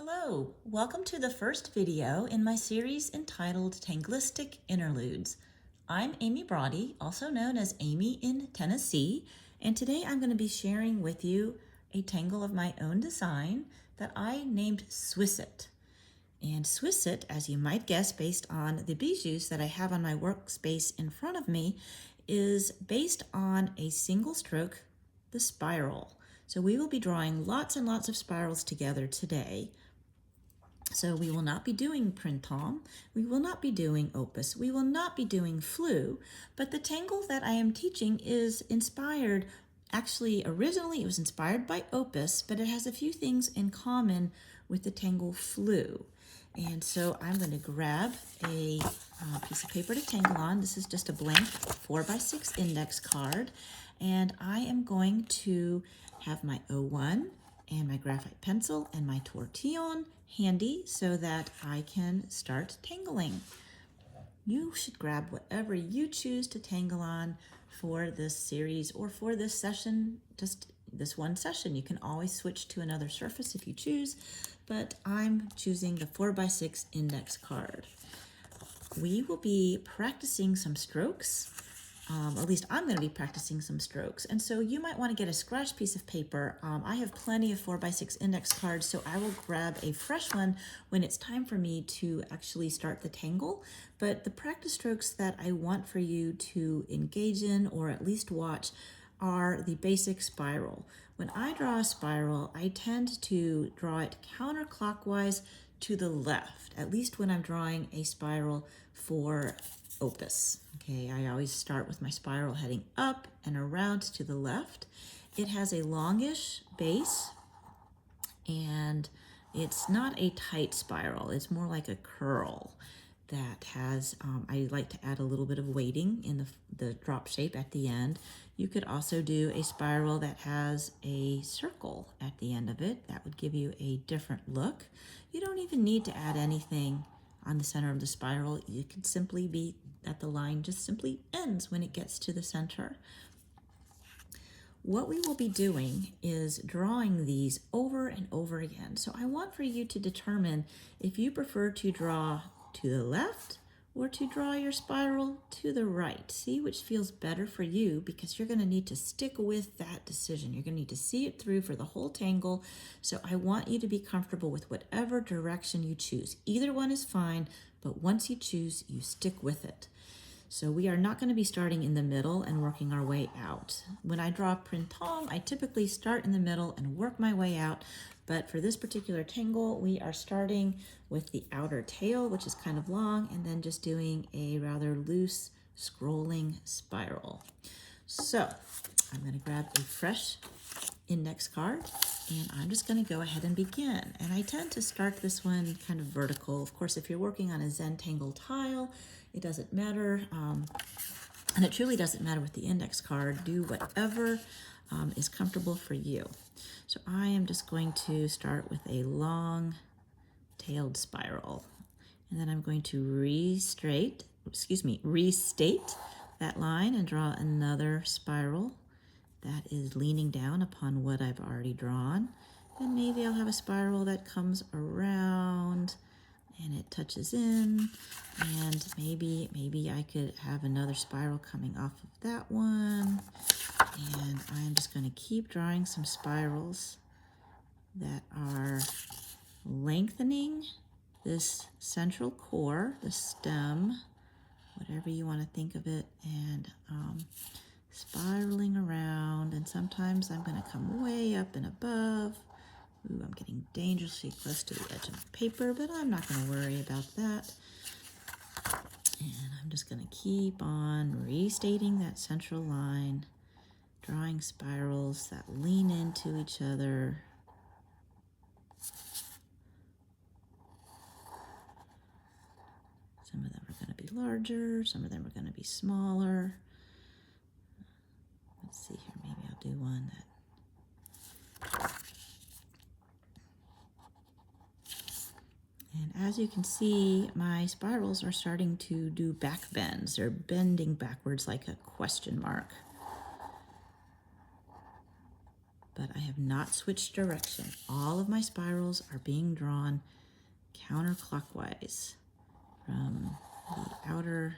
Hello, welcome to the first video in my series entitled Tangleistic Interludes. I'm Amy Brody, also known as Amy in Tennessee, and today I'm going to be sharing with you a tangle of my own design that I named SWISIT. And SWISIT, as you might guess based on the bijous that I have on my workspace in front of me, is based on a single stroke, the spiral. So we will be drawing lots and lots of spirals together today. So we will not be doing printemps, we will not be doing opus, we will not be doing fleu, but the tangle that I am teaching is inspired, actually originally it was inspired by opus, but it has a few things in common with the tangle fleu. And so I'm going to grab a piece of paper to tangle on. This is just a blank 4x6 index card, and I am going to have my O1 and my graphite pencil and my tortillon handy so that I can start tangling. You should grab whatever you choose to tangle on for this series or for this session, just this one session. You can always switch to another surface if you choose, but I'm choosing the 4x6 index card. We will be practicing some strokes. At least I'm going to be practicing some strokes. And so you might want to get a scratch piece of paper. I have plenty of 4x6 index cards, so I will grab a fresh one when it's time for me to actually start the tangle. But the practice strokes that I want for you to engage in or at least watch are the basic spiral. When I draw a spiral, I tend to draw it counterclockwise to the left, at least when I'm drawing a spiral for opus. Okay, I always start with my spiral heading up and around to the left. It has a longish base and it's not a tight spiral. It's more like a curl that has, I like to add a little bit of weighting in the drop shape at the end. You could also do a spiral that has a circle at the end of it. That would give you a different look. You don't even need to add anything on the center of the spiral. You could simply be that the line just simply ends when it gets to the center. What we will be doing is drawing these over and over again. So I want for you to determine if you prefer to draw to the left or to draw your spiral to the right. See which feels better for you, because you're going to need to stick with that decision. You're going to need to see it through for the whole tangle. So I want you to be comfortable with whatever direction you choose. Either one is fine, but once you choose, you stick with it. So we are not going to be starting in the middle and working our way out. When I draw printemps, I typically start in the middle and work my way out. But for this particular tangle, we are starting with the outer tail, which is kind of long, and then just doing a rather loose scrolling spiral. So I'm going to grab a fresh index card, and I'm just going to go ahead and begin. And I tend to start this one kind of vertical. Of course, if you're working on a Zentangle tile, it doesn't matter, and it truly doesn't matter with the index card. Do whatever is comfortable for you. So I am just going to start with a long-tailed spiral, and then I'm going to restate that line and draw another spiral that is leaning down upon what I've already drawn. And maybe I'll have a spiral that comes around and it touches in, and maybe I could have another spiral coming off of that one. And I'm just going to keep drawing some spirals that are lengthening this central core, the stem, whatever you want to think of it, and spiraling around. And sometimes I'm going to come way up and above. Ooh, I'm getting dangerously close to the edge of the paper, but I'm not going to worry about that. And I'm just going to keep on restating that central line, drawing spirals that lean into each other. Some of them are going to be larger, some of them are going to be smaller. Let's see here, maybe I'll do one that And as you can see, my spirals are starting to do back bends. They're bending backwards like a question mark. but I have not switched direction. All of my spirals are being drawn counterclockwise from the outer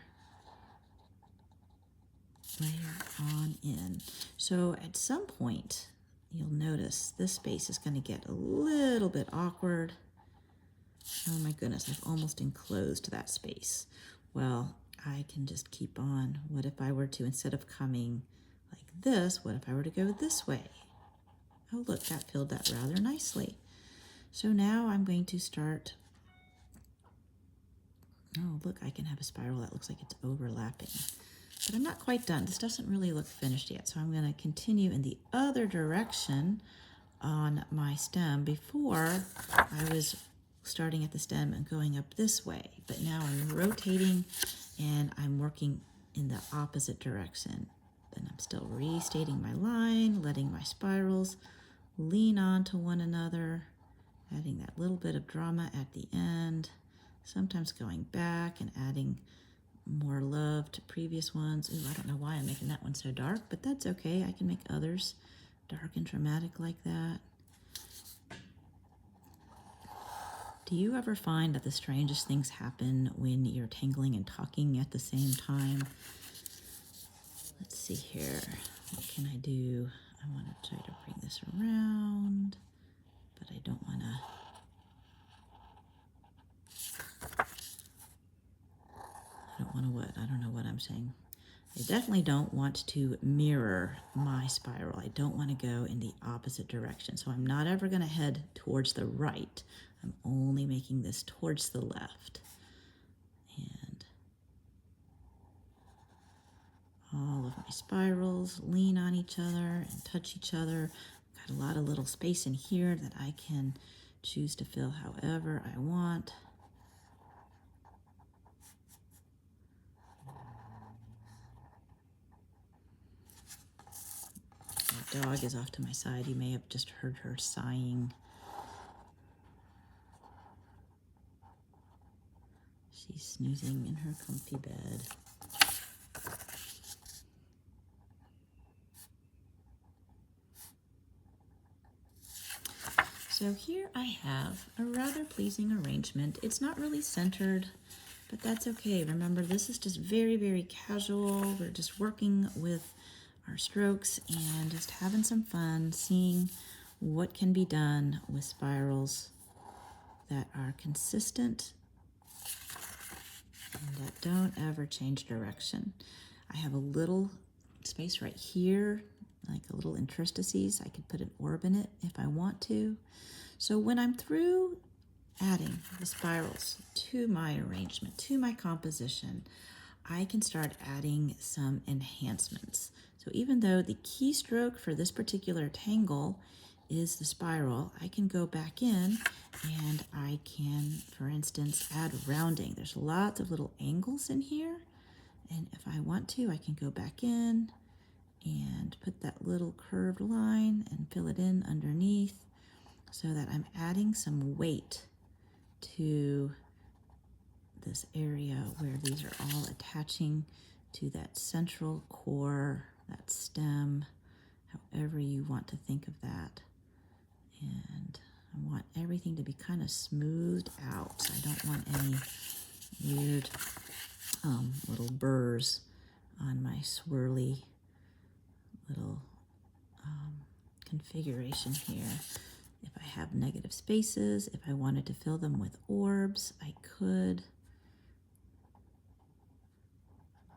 layer on in. So at some point, you'll notice this space is going to get a little bit awkward. Oh my goodness, I've almost enclosed that space. Well, I can just keep on. What if I were to, instead of coming like this, what if I were to go this way? Oh look, that filled that rather nicely. So now I'm going to start. Oh look, I can have a spiral that looks like it's overlapping. But I'm not quite done. This doesn't really look finished yet, so I'm going to continue in the other direction on my stem. Before, I was starting at the stem and going up this way, but now I'm rotating and I'm working in the opposite direction. And I'm still restating my line, letting my spirals lean on to one another, adding that little bit of drama at the end, sometimes going back and adding more love to previous ones. Ooh, I don't know why I'm making that one so dark, but that's okay. I can make others dark and dramatic like that. Do you ever find that the strangest things happen when you're tangling and talking at the same time? Let's see here. What can I do? I want to try to bring this around, but I don't want to. I don't know what I'm saying. I definitely don't want to mirror my spiral. I don't want to go in the opposite direction. So I'm not ever going to head towards the right. I'm only making this towards the left. And all of my spirals lean on each other and touch each other. Got a lot of little space in here that I can choose to fill however I want. My dog is off to my side. You may have just heard her sighing. She's snoozing in her comfy bed. So here I have a rather pleasing arrangement. It's not really centered, but that's okay. Remember, this is just very, very casual. We're just working with our strokes and just having some fun, seeing what can be done with spirals that are consistent and that don't ever change direction. I have a little space right here, like a little interstices. I could put an orb in it if I want to. So when I'm through adding the spirals to my arrangement, to my composition, I can start adding some enhancements. So even though the keystroke for this particular tangle is the spiral, I can go back in and I can, for instance, add rounding. There's lots of little angles in here, and if I want to, I can go back in and put that little curved line and fill it in underneath so that I'm adding some weight to this area where these are all attaching to that central core, that stem, however you want to think of that. And I want everything to be kind of smoothed out. So I don't want any weird little burrs on my swirly little configuration here. If I have negative spaces, if I wanted to fill them with orbs, I could.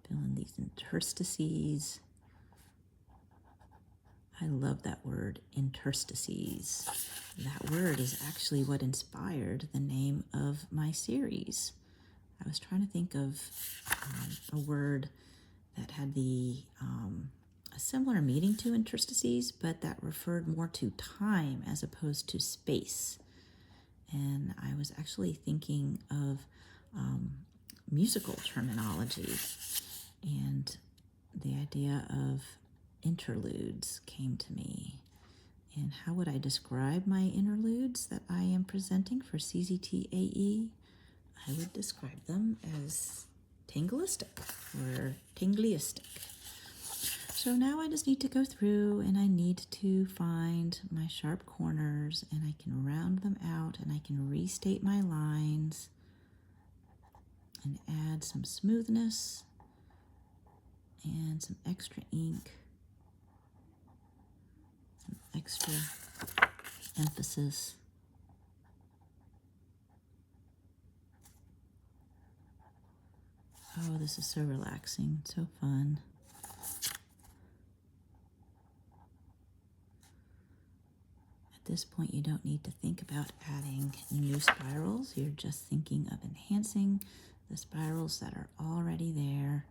Fill in these interstices. I love that word, interstices. That word is actually what inspired the name of my series. I was trying to think of a word that had a similar meaning to interstices, but that referred more to time as opposed to space. And I was actually thinking of musical terminology, and the idea of interludes came to me. And how would I describe my interludes that I am presenting for CZTAE? I would describe them as tangleistic or tangleistic. So now I just need to go through and I need to find my sharp corners, and I can round them out, and I can restate my lines and add some smoothness and some extra ink, some extra emphasis. Oh, this is so relaxing, so fun. At this point, you don't need to think about adding new spirals. You're just thinking of enhancing the spirals that are already there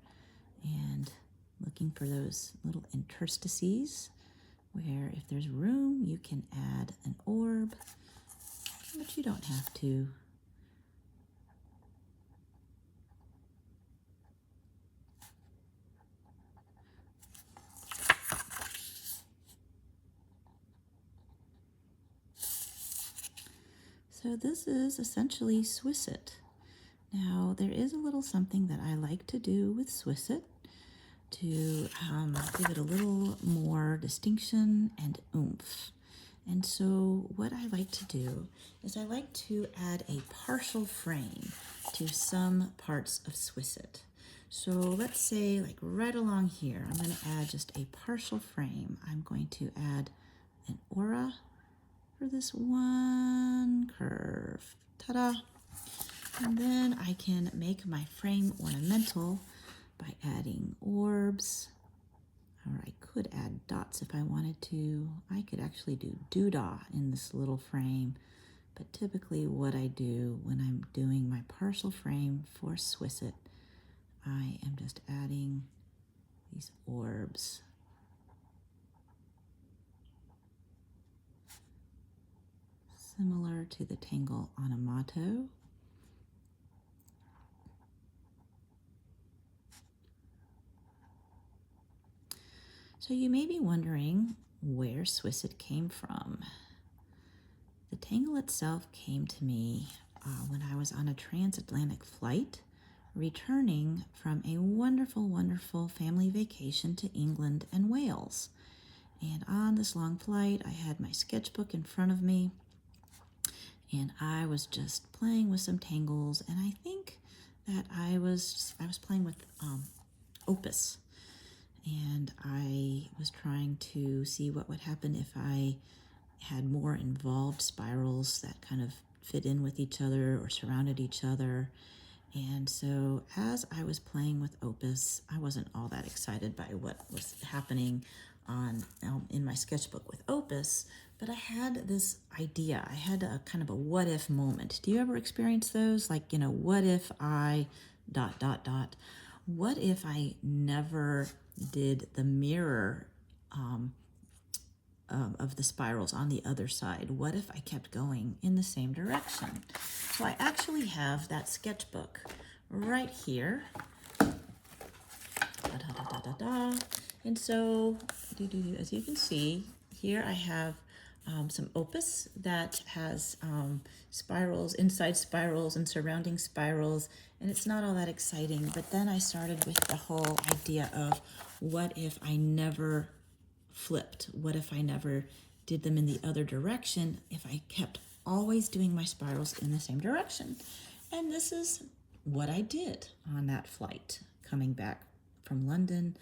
and looking for those little interstices where if there's room, you can add an orb, but you don't have to. So this is essentially SWISIT. Now, there is a little something that I like to do with SWISIT to give it a little more distinction and oomph. And so what I like to do is I like to add a partial frame to some parts of SWISIT. So let's say like right along here, I'm going to add just a partial frame. I'm going to add an aura for this one curve. Ta-da! And then I can make my frame ornamental by adding orbs, or I could add dots if I wanted to. I could actually do doodah in this little frame, but typically what I do when I'm doing my partial frame for SWISIT, I am just adding these orbs. Similar to the Tangle onomato. So you may be wondering where SWISIT came from. The Tangle itself came to me when I was on a transatlantic flight, returning from a wonderful, wonderful family vacation to England and Wales. And on this long flight, I had my sketchbook in front of me, and I was just playing with some tangles, and I think that I was playing with opus, and I was trying to see what would happen if I had more involved spirals that kind of fit in with each other or surrounded each other. And so as I was playing with opus, I wasn't all that excited by what was happening in my sketchbook with opus, but I had this idea. I had a kind of a what if moment. Do you ever experience those? Like, what if I ... What if I never did the mirror of the spirals on the other side? What if I kept going in the same direction? So I actually have that sketchbook right here. And so, as you can see, here I have some opus that has spirals, inside spirals and surrounding spirals, and it's not all that exciting. But then I started with the whole idea of what if I never flipped? What if I never did them in the other direction, if I kept always doing my spirals in the same direction? And this is what I did on that flight coming back from London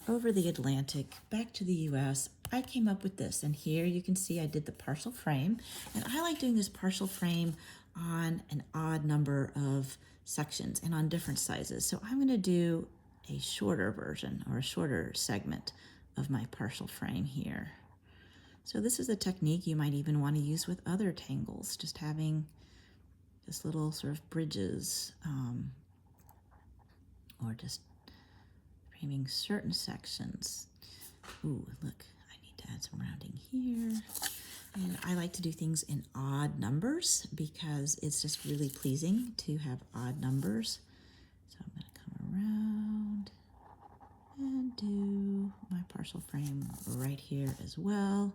over the Atlantic back to the US. I came up with this, and here you can see I did the partial frame, and I like doing this partial frame on an odd number of sections and on different sizes. So I'm going to do a shorter version or a shorter segment of my partial frame here. So this is a technique you might even want to use with other tangles, just having just little sort of bridges or just framing certain sections. Ooh, look, I need to add some rounding here. And I like to do things in odd numbers because it's just really pleasing to have odd numbers. So I'm going to come around and do my partial frame right here as well.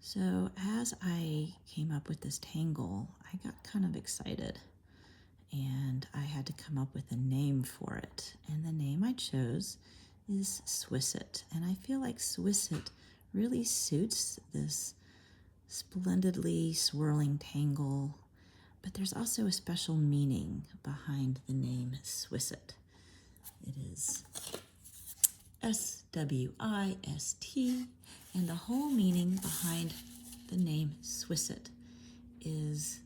So as I came up with this tangle, I got kind of excited, and I had to come up with a name for it. And the name I chose is SWISIT, and I feel like SWISIT really suits this splendidly swirling tangle, but there's also a special meaning behind the name SWISIT. It is SWIST, and the whole meaning behind the name SWISIT is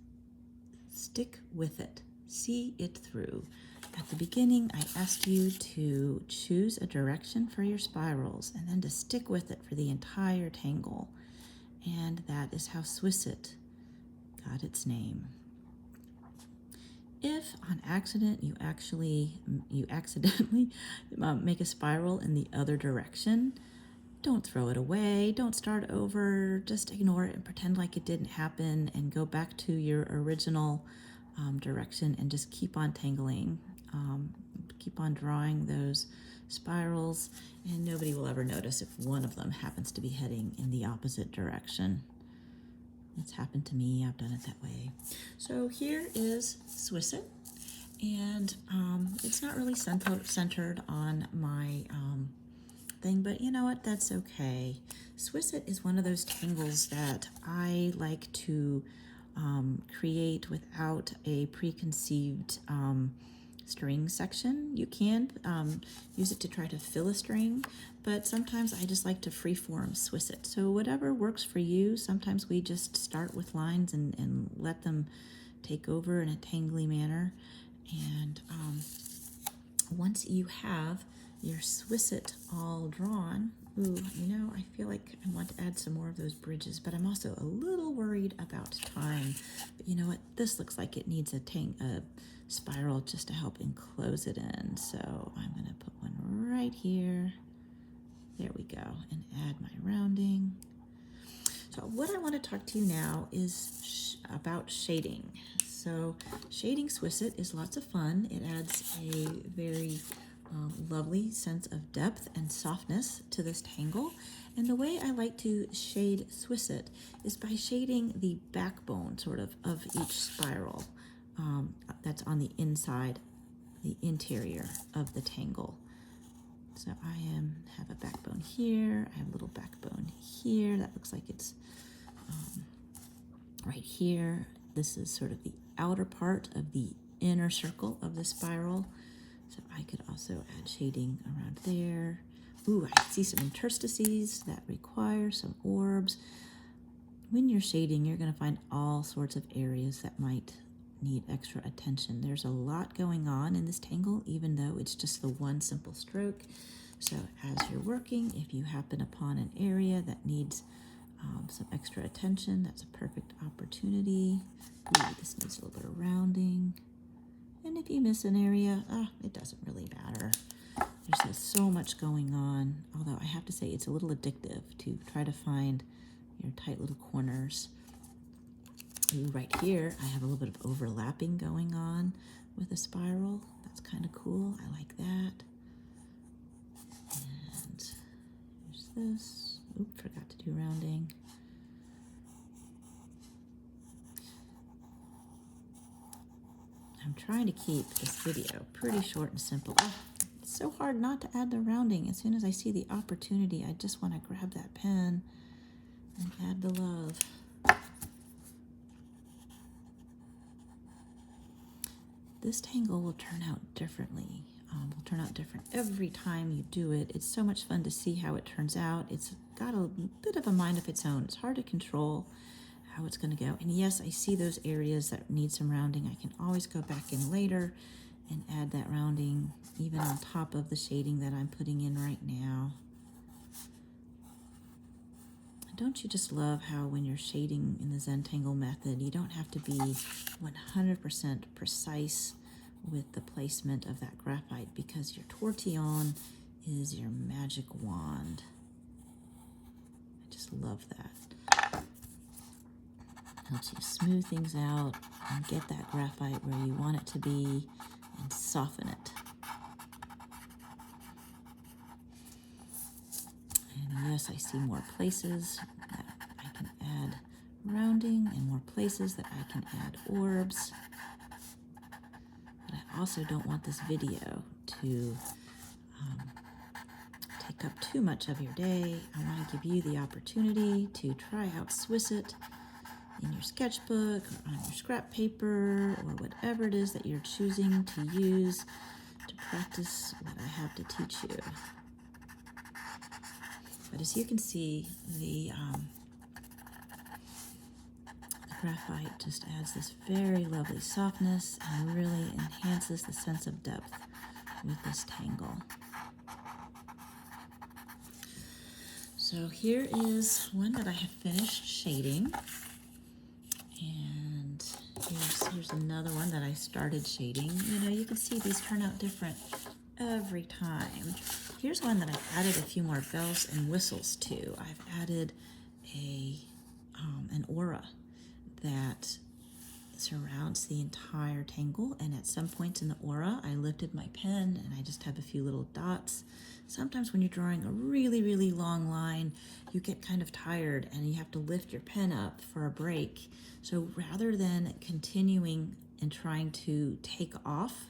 stick with it, see it through. At the beginning, I asked you to choose a direction for your spirals and then to stick with it for the entire tangle. And that is how SWISIT got its name. If on accident you accidentally make a spiral in the other direction, don't throw it away, don't start over, just ignore it and pretend like it didn't happen and go back to your original direction and just keep on tangling. Keep on drawing those spirals, and nobody will ever notice if one of them happens to be heading in the opposite direction. It's happened to me, I've done it that way. So here is SWISIT, and it's not really centered on my thing, but you know what, that's okay. SWISIT is one of those tangles that I like to create without a preconceived string section. You can use it to try to fill a string, but sometimes I just like to freeform SWISIT. So whatever works for you. Sometimes we just start with lines and let them take over in a tangly manner. And once you have your SWISIT all drawn, ooh, you know, I feel like I want to add some more of those bridges, but I'm also a little worried about time. But you know what? This looks like it needs a spiral just to help enclose it in. So I'm going to put one right here. There we go, and add my rounding. So what I want to talk to you now is about shading. So shading SWISIT is lots of fun. It adds a very lovely sense of depth and softness to this tangle. And the way I like to shade SWISIT is by shading the backbone sort of each spiral that's on the inside, the interior of the tangle. So I have a backbone here, I have a little backbone here, that looks like it's right here. This is sort of the outer part of the inner circle of the spiral. So I could also add shading around there. Ooh, I see some interstices that require some orbs. When you're shading, you're going to find all sorts of areas that might need extra attention. There's a lot going on in this tangle, even though it's just the one simple stroke. So as you're working, if you happen upon an area that needs some extra attention, that's a perfect opportunity. Ooh, this needs a little bit of rounding. And if you miss an area, it doesn't really matter. There's just so much going on, although I have to say it's a little addictive to try to find your tight little corners. Ooh, right here, I have a little bit of overlapping going on with a spiral. That's kind of cool. I like that. And here's this. Oop, forgot to do rounding. I'm trying to keep this video pretty short and simple. It's so hard not to add the rounding. As soon as I see the opportunity, I just want to grab that pen and add the love. This tangle will turn out differently. Will turn out different every time you do it. It's so much fun to see how it turns out. It's got a bit of a mind of its own. It's hard to control how it's going to go. And yes, I see those areas that need some rounding. I can always go back in later and add that rounding even on top of the shading that I'm putting in right now. Don't you just love how when you're shading in the Zentangle method, you don't have to be 100% precise with the placement of that graphite, because your tortillon is your magic wand. I just love that. Helps you smooth things out and get that graphite where you want it to be and soften it. And yes, I see more places that I can add rounding and more places that I can add orbs. also don't want this video to take up too much of your day. I want to give you the opportunity to try out SWISIT in your sketchbook or on your scrap paper or whatever it is that you're choosing to use to practice what I have to teach you. But as you can see, the graphite just adds this very lovely softness and really enhances the sense of depth with this tangle. So here is one that I have finished shading, and here's another one that I started shading. You know, you can see these turn out different every time. Here's one that I've added a few more bells and whistles to. I've added an aura that surrounds the entire tangle, and at some points in the aura I lifted my pen and I just have a few little dots. Sometimes when you're drawing a really, really long line, you get kind of tired and you have to lift your pen up for a break. So rather than continuing and trying to take off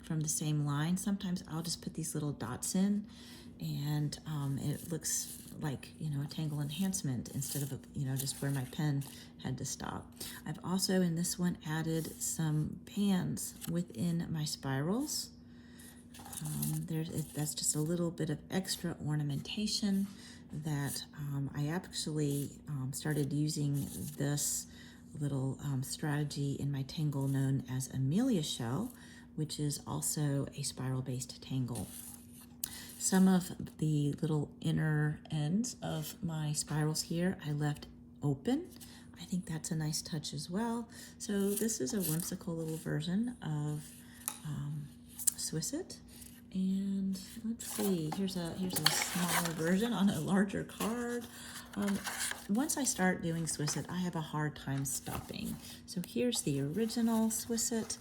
from the same line, sometimes I'll just put these little dots in, and it looks like, you know, a tangle enhancement instead of, just where my pen had to stop. I've also in this one added some bands within my spirals. That's just a little bit of extra ornamentation that I actually started using this little strategy in my tangle known as Amelia Shell, which is also a spiral-based tangle. Some of the little inner ends of my spirals here I left open. I think that's a nice touch as well. So this is a whimsical little version of SWISIT. And let's see, here's a smaller version on a larger card. Once I start doing SWISIT, I have a hard time stopping. So here's the original SWISIT,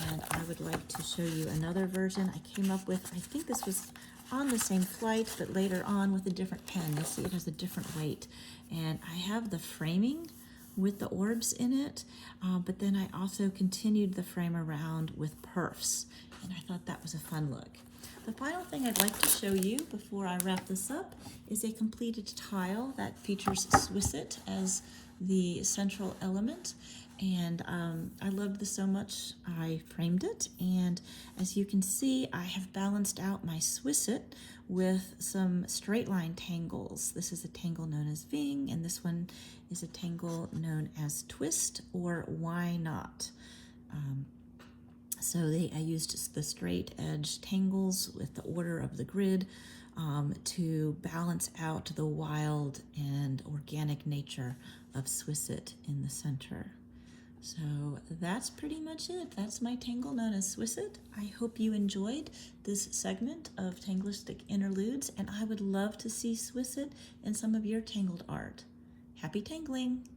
and I would like to show you another version I came up with. I think this was on the same flight, but later on with a different pen. You'll see it has a different weight. And I have the framing with the orbs in it, but then I also continued the frame around with perfs, and I thought that was a fun look. The final thing I'd like to show you before I wrap this up is a completed tile that features SWISIT as the central element. And I loved this so much, I framed it. And as you can see, I have balanced out my SWISIT with some straight line tangles. This is a tangle known as Ving, and this one is a tangle known as Twist or Why Not. I used the straight edge tangles with the order of the grid to balance out the wild and organic nature of SWISIT in the center. So that's pretty much it. That's my tangle known as SWISIT. I hope you enjoyed this segment of Tangleistic Interludes, and I would love to see SWISIT in some of your tangled art. Happy tangling!